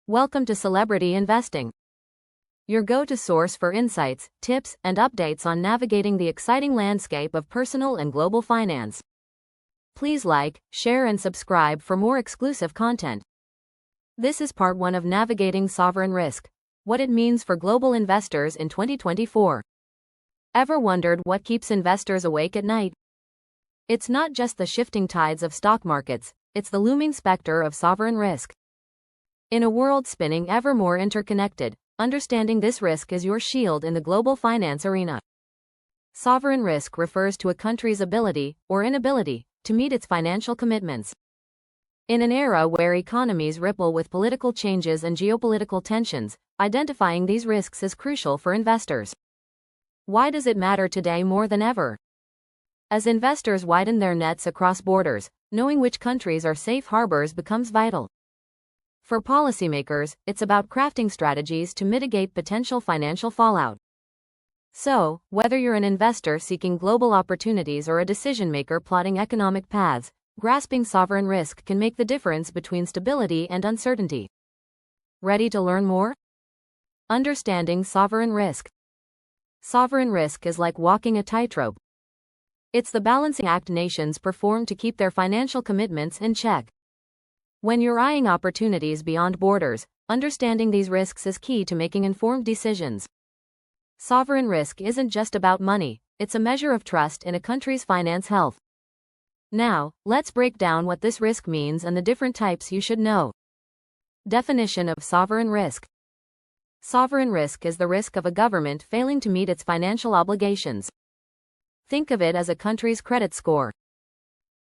Welcome to Celebrity Investing, your go-to source for insights, tips, and updates on navigating the exciting landscape of personal and global finance. Please like, share, and subscribe for more exclusive content. This is part 1 of Navigating Sovereign Risk, what it means for global investors in 2024. Ever wondered what keeps investors awake at night? It's not just the shifting tides of stock markets, it's the looming specter of sovereign risk. In a world spinning ever more interconnected, understanding this risk is your shield in the global finance arena. Sovereign risk refers to a country's ability, or inability, to meet its financial commitments. In an era where economies ripple with political changes and geopolitical tensions, identifying these risks is crucial for investors. Why does it matter today more than ever? As investors widen their nets across borders, knowing which countries are safe harbors becomes vital. For policymakers, it's about crafting strategies to mitigate potential financial fallout. So, whether you're an investor seeking global opportunities or a decision-maker plotting economic paths, grasping sovereign risk can make the difference between stability and uncertainty. Ready to learn more? Understanding sovereign risk. Sovereign risk is like walking a tightrope. It's the balancing act nations perform to keep their financial commitments in check. When you're eyeing opportunities beyond borders, understanding these risks is key to making informed decisions. Sovereign risk isn't just about money, it's a measure of trust in a country's finance health. Now, let's break down what this risk means and the different types you should know. Definition of sovereign risk. Sovereign risk is the risk of a government failing to meet its financial obligations. Think of it as a country's credit score.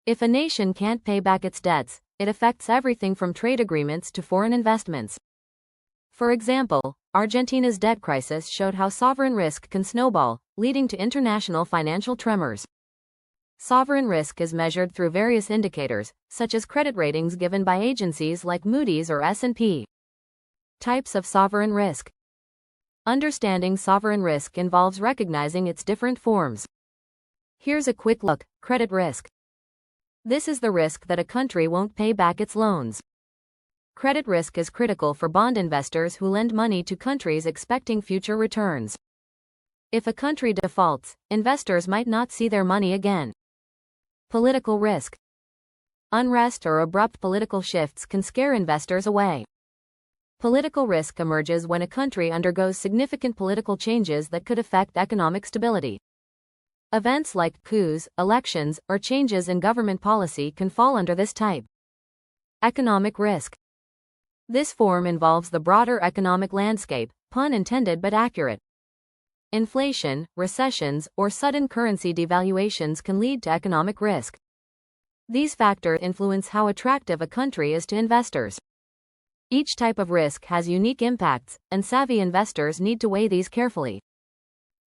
If a nation can't pay back its debts, it affects everything from trade agreements to foreign investments. For example, Argentina's debt crisis showed how sovereign risk can snowball, leading to international financial tremors. Sovereign risk is measured through various indicators, such as credit ratings given by agencies like Moody's or S&P. Types of sovereign risk. Understanding sovereign risk involves recognizing its different forms. Here's a quick look: credit risk. This is the risk that a country won't pay back its loans. Credit risk is critical for bond investors who lend money to countries expecting future returns. If a country defaults, investors might not see their money again. Political risk. Unrest or abrupt political shifts can scare investors away. Political risk emerges when a country undergoes significant political changes that could affect economic stability. Events like coups, elections, or changes in government policy can fall under this type. Economic risk. This form involves the broader economic landscape, pun intended but accurate. Inflation, recessions, or sudden currency devaluations can lead to economic risk. These factors influence how attractive a country is to investors. Each type of risk has unique impacts, and savvy investors need to weigh these carefully.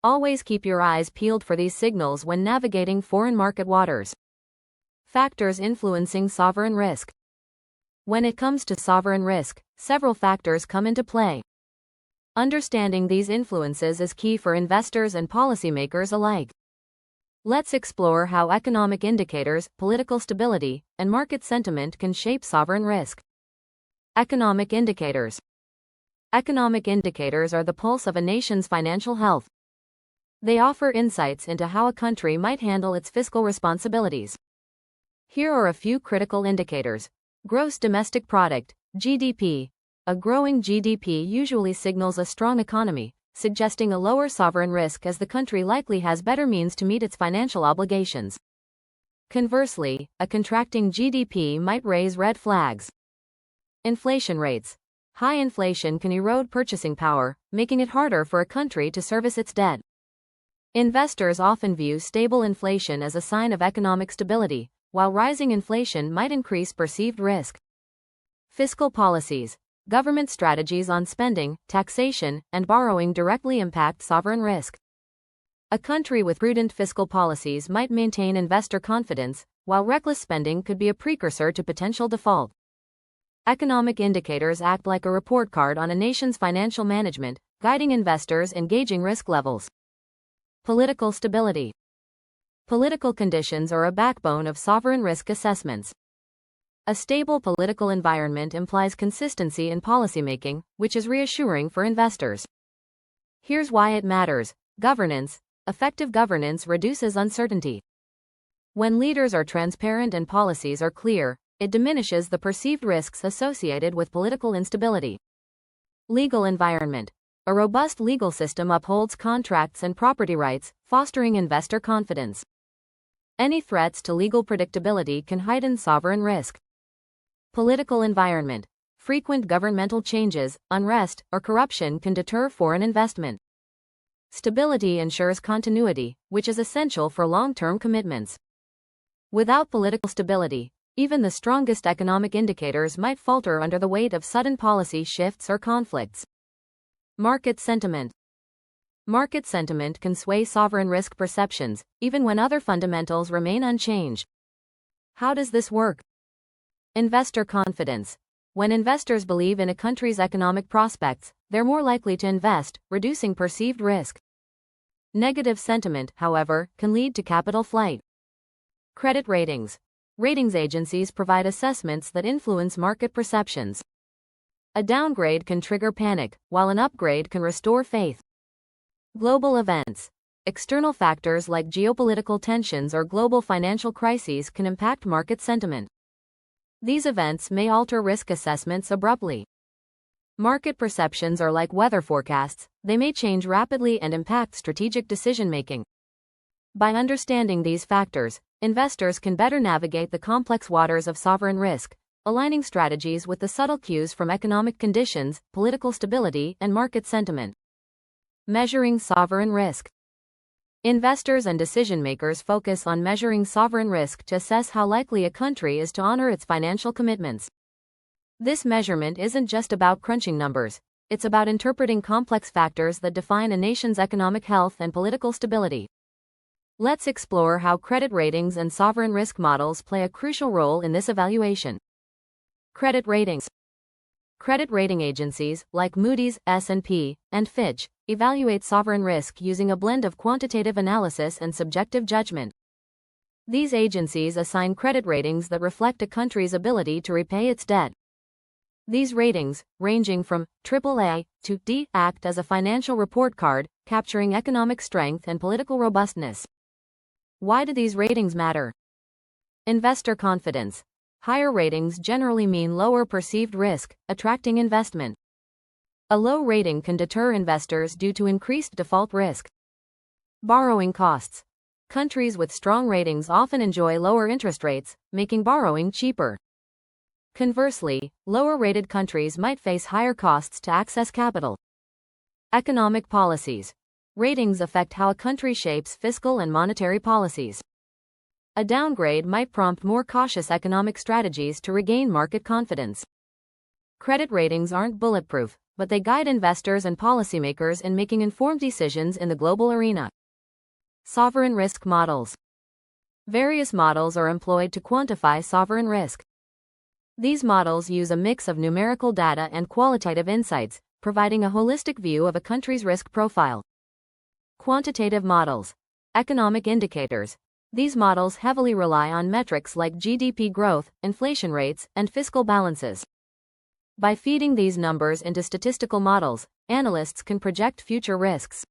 Always keep your eyes peeled for these signals when navigating foreign market waters. Factors influencing sovereign risk. When it comes to sovereign risk, several factors come into play. Understanding these influences is key for investors and policymakers alike. Let's explore how economic indicators, political stability, and market sentiment can shape sovereign risk. Economic indicators. Economic indicators are the pulse of a nation's financial health. They offer insights into how a country might handle its fiscal responsibilities. Here are a few critical indicators. Gross domestic product, GDP. A growing GDP usually signals a strong economy, suggesting a lower sovereign risk as the country likely has better means to meet its financial obligations. Conversely, a contracting GDP might raise red flags. Inflation rates. High inflation can erode purchasing power, making it harder for a country to service its debt. Investors often view stable inflation as a sign of economic stability, while rising inflation might increase perceived risk. Fiscal policies. Government strategies on spending, taxation, and borrowing directly impact sovereign risk. A country with prudent fiscal policies might maintain investor confidence, while reckless spending could be a precursor to potential default. Economic indicators act like a report card on a nation's financial management, guiding investors in gauging risk levels. Political stability. Political conditions are a backbone of sovereign risk assessments. A stable political environment implies consistency in policymaking, which is reassuring for investors. Here's why it matters. Governance. Effective governance reduces uncertainty. When leaders are transparent and policies are clear, it diminishes the perceived risks associated with political instability. Legal environment. A robust legal system upholds contracts and property rights, fostering investor confidence. Any threats to legal predictability can heighten sovereign risk. Political environment. Frequent governmental changes, unrest, or corruption can deter foreign investment. Stability ensures continuity, which is essential for long-term commitments. Without political stability, even the strongest economic indicators might falter under the weight of sudden policy shifts or conflicts. Market sentiment. Market sentiment can sway sovereign risk perceptions, even when other fundamentals remain unchanged. How does this work? Investor confidence. When investors believe in a country's economic prospects, they're more likely to invest, reducing perceived risk. Negative sentiment, however, can lead to capital flight. Credit ratings. Ratings agencies provide assessments that influence market perceptions. A downgrade can trigger panic, while an upgrade can restore faith. Global events. External factors like geopolitical tensions or global financial crises can impact market sentiment. These events may alter risk assessments abruptly. Market perceptions are like weather forecasts, they may change rapidly and impact strategic decision-making. By understanding these factors, investors can better navigate the complex waters of sovereign risk, aligning strategies with the subtle cues from economic conditions, political stability, and market sentiment. Measuring sovereign risk. Investors and decision-makers focus on measuring sovereign risk to assess how likely a country is to honor its financial commitments. This measurement isn't just about crunching numbers, it's about interpreting complex factors that define a nation's economic health and political stability. Let's explore how credit ratings and sovereign risk models play a crucial role in this evaluation. Credit ratings. Credit rating agencies, like Moody's, S&P, and Fitch, evaluate sovereign risk using a blend of quantitative analysis and subjective judgment. These agencies assign credit ratings that reflect a country's ability to repay its debt. These ratings, ranging from AAA to D, act as a financial report card, capturing economic strength and political robustness. Why do these ratings matter? Investor confidence. Higher ratings generally mean lower perceived risk, attracting investment. A low rating can deter investors due to increased default risk. Borrowing costs. Countries with strong ratings often enjoy lower interest rates, making borrowing cheaper. Conversely, lower-rated countries might face higher costs to access capital. Economic policies. Ratings affect how a country shapes fiscal and monetary policies. A downgrade might prompt more cautious economic strategies to regain market confidence. Credit ratings aren't bulletproof, but they guide investors and policymakers in making informed decisions in the global arena. Sovereign risk models. Various models are employed to quantify sovereign risk. These models use a mix of numerical data and qualitative insights, providing a holistic view of a country's risk profile. Quantitative models. Economic indicators. These models heavily rely on metrics like GDP growth, inflation rates, and fiscal balances. By feeding these numbers into statistical models, analysts can project future risks.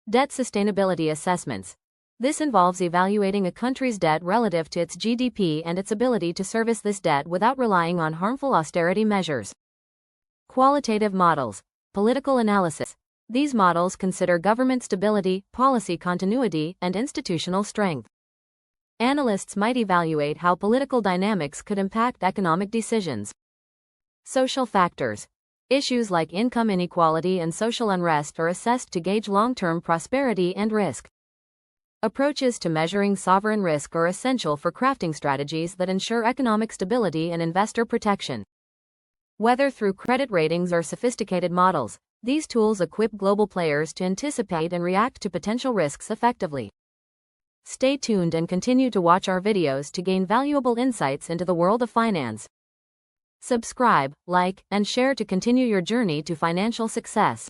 Debt sustainability assessments. This involves evaluating a country's debt relative to its GDP and its ability to service this debt without relying on harmful austerity measures. Qualitative models. Political analysis. These models consider government stability, policy continuity, and institutional strength. Analysts might evaluate how political dynamics could impact economic decisions. Social factors. Issues like income inequality and social unrest are assessed to gauge long-term prosperity and risk. Approaches to measuring sovereign risk are essential for crafting strategies that ensure economic stability and investor protection. Whether through credit ratings or sophisticated models, these tools equip global players to anticipate and react to potential risks effectively. Stay tuned and continue to watch our videos to gain valuable insights into the world of finance. Subscribe, like, and share to continue your journey to financial success.